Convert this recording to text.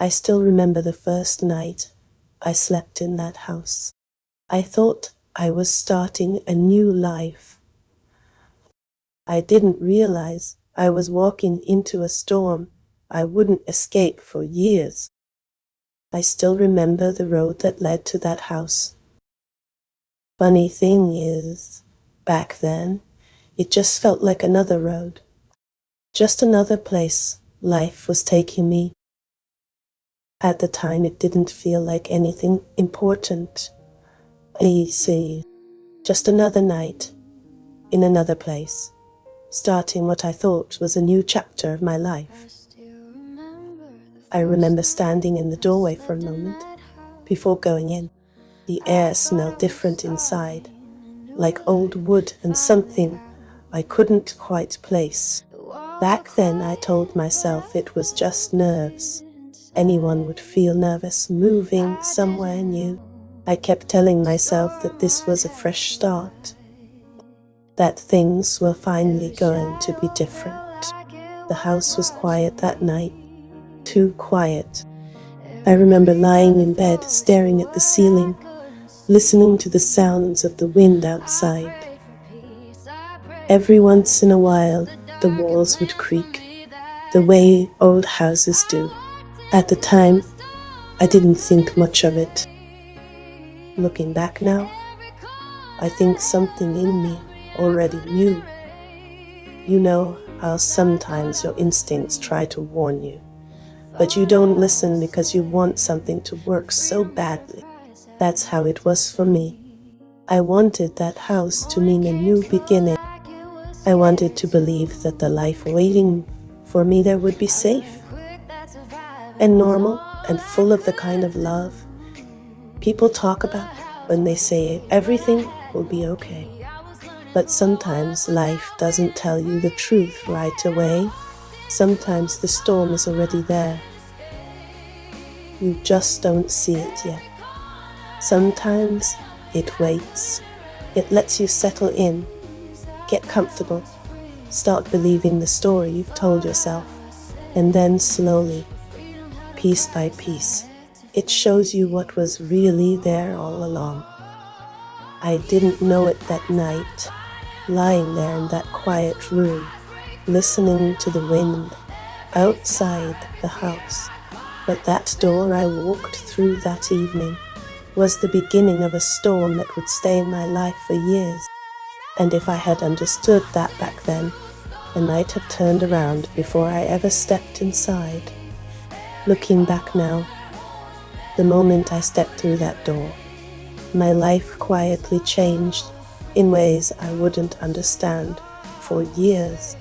I still remember the first night I slept in that house. I thought I was starting a new life. I didn't realize I was walking into a storm I wouldn't escape for years. I still remember the road that led to that house. Funny thing is, back then, it just felt like another road. Just another place life was taking me. At the time, it didn't feel like anything important. Easy. Just another night, in another place, starting what I thought was a new chapter of my life. I remember standing in the doorway for a moment before going in. The air smelled different inside, like old wood and something I couldn't quite place. Back then I told myself it was just nerves. Anyone would feel nervous moving somewhere new. I kept telling myself that this was a fresh start, that things were finally going to be different. The house was quiet that night, too quiet. I remember lying in bed, staring at the ceiling, listening to the sounds of the wind outside. Every once in a while, the walls would creak, the way old houses do. At the time, I didn't think much of it. Looking back now, I think something in me already knew. You know how sometimes your instincts try to warn you, but you don't listen because you want something to work so badly. That's how it was for me. I wanted that house to mean a new beginning. I wanted to believe that the life waiting for me there would be safe and normal and full of the kind of love people talk about when they say everything will be okay. But sometimes life doesn't tell you the truth right away. Sometimes the storm is already there. You just don't see it yet. Sometimes it waits. It lets you settle in, get comfortable, start believing the story you've told yourself, and then slowly, piece by piece, it shows you what was really there all along. I didn't know it that night, lying there in that quiet room, listening to the wind outside the house. But that door I walked through that evening was the beginning of a storm that would stay in my life for years. And if I had understood that back then, I might have turned around before I ever stepped inside. Looking back now, the moment I stepped through that door, my life quietly changed in ways I wouldn't understand for years.